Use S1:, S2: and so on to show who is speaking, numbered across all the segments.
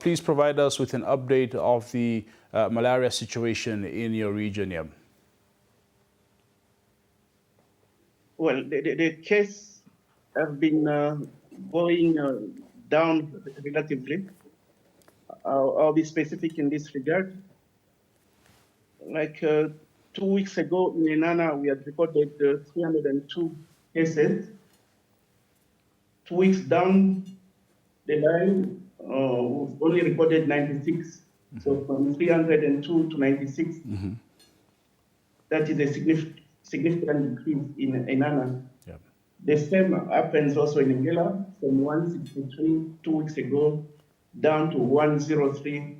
S1: please provide us with an update of the malaria situation in your region here.
S2: Well, the case have been going down relatively. I'll be specific in this regard. Like 2 weeks ago in Enana, we had recorded 302 cases. 2 weeks down the line, we've only recorded 96. So from 302 to 96, that is a significant increase in Enana.
S1: Yeah.
S2: The same happens also in Ngela, from 163 2 weeks ago down to 103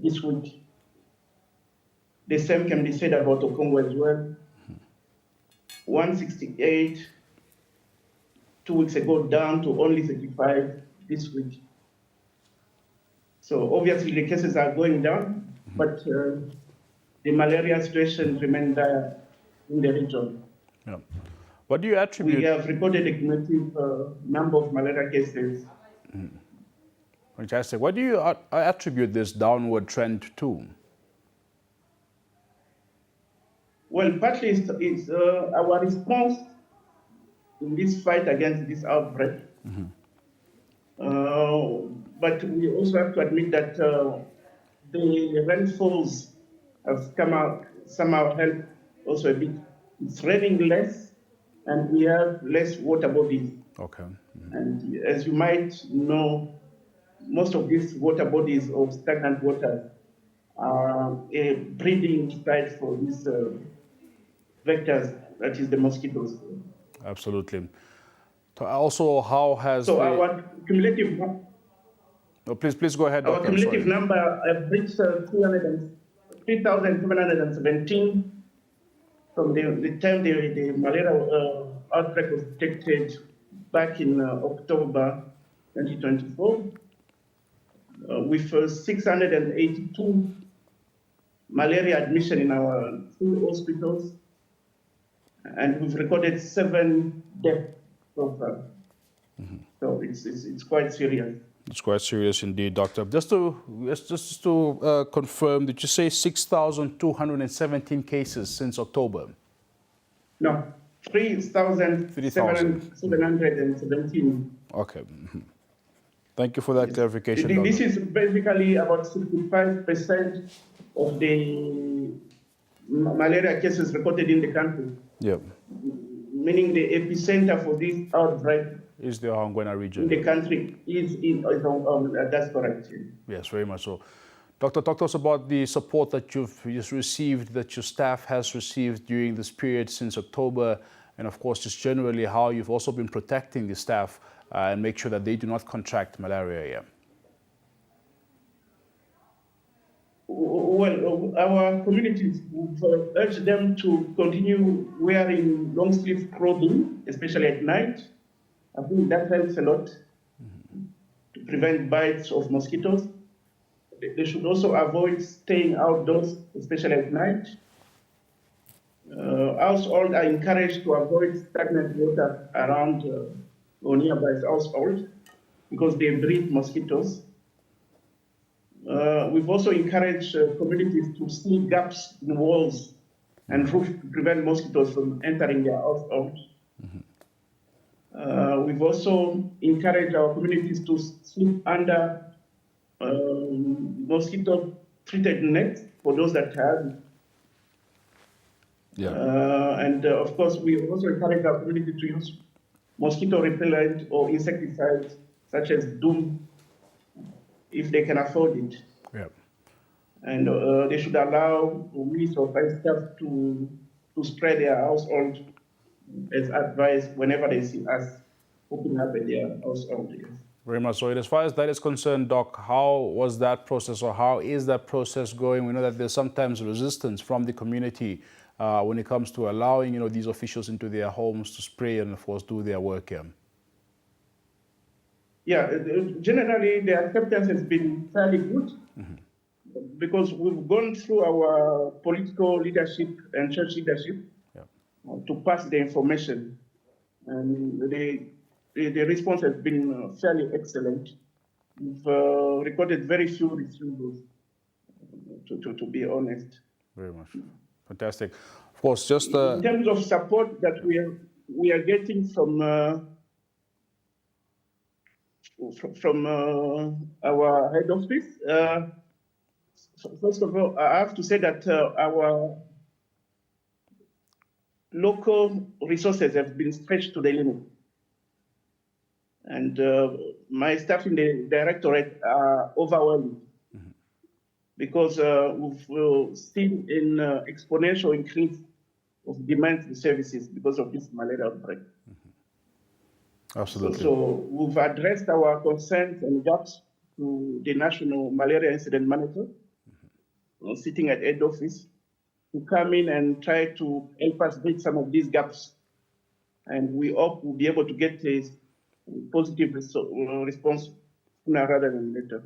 S2: this week. The same can be said about Okongo as well. 168 2 weeks ago down to only 35 this week. So obviously the cases are going down, but the malaria situation remains dire in the region.
S1: Yeah. What do you attribute?
S2: We have recorded a cumulative number of malaria cases.
S1: Fantastic. What do you attribute this downward trend to?
S2: Well, partly it's our response in this fight against this outbreak. But we also have to admit that the rainfalls have come out, somehow helped also a bit. It's raining less, and we have less water bodies.
S1: Okay.
S2: And as you might know, most of these water bodies of stagnant water are a breeding site for these vectors, that is the mosquitoes.
S1: Absolutely. Also, how has
S2: our cumulative...
S1: No, please go ahead,
S2: Our
S1: Doctor.
S2: cumulative number have reached 3,717 from the time the malaria outbreak was detected back in October 2024, with 682 malaria admission in our 2 hospitals, and we've recorded 7 deaths so far. So it's quite serious.
S1: It's quite serious indeed, Doctor. Just to confirm, did you say 6,217 cases since October?
S2: No, 3,717.
S1: Okay. Thank you for that clarification, Doctor.
S2: This is basically about 65% of the malaria cases recorded in the country.
S1: Yeah.
S2: Meaning the epicenter for this outbreak
S1: is the Ohangwena region.
S2: In the country is that's correct.
S1: Yes, very much so. Doctor, talk to us about the support that you've just received, that your staff has received during this period since October, and of course, just generally how you've also been protecting the staff and make sure that they do not contract malaria here.
S2: Well, our communities would urge them to continue wearing long sleeve clothing, especially at night. I think that helps a lot to prevent bites of mosquitoes. They should also avoid staying outdoors, especially at night. Households are encouraged to avoid stagnant water around or nearby households because they breed mosquitoes. We've also encouraged communities to seal gaps in walls and roofs to prevent mosquitoes from entering their households. We've also encouraged our communities to sleep under mosquito-treated nets for those that have.
S1: Yeah.
S2: And of course, we also encourage our community to use mosquito repellent or insecticides such as Doom if they can afford it.
S1: Yeah.
S2: And they should allow police or fire staff to spray their household as advised whenever they see us opening up at their household. Yes.
S1: Very much so. As far as that is concerned, Doc, how was that process, or how is that process going? We know that there's sometimes resistance from the community when it comes to allowing, these officials into their homes to spray and, of course, do their work here.
S2: Yeah, generally the acceptance has been fairly good because we've gone through our political leadership and church leadership to pass the information, and the response has been fairly excellent. we've recorded very few refusals, to be honest.
S1: Very much. Fantastic. Of course, just
S2: in terms of support that we are getting from our head office. First of all, I have to say that our local resources have been stretched to the limit. And my staff in the directorate are overwhelmed because we've seen an exponential increase of demand for services because of this malaria outbreak.
S1: Absolutely.
S2: So we've addressed our concerns and gaps to the National Malaria Incident Manager, sitting at head office, to come in and try to help us bridge some of these gaps. And we hope we'll be able to get a positive response sooner rather than later.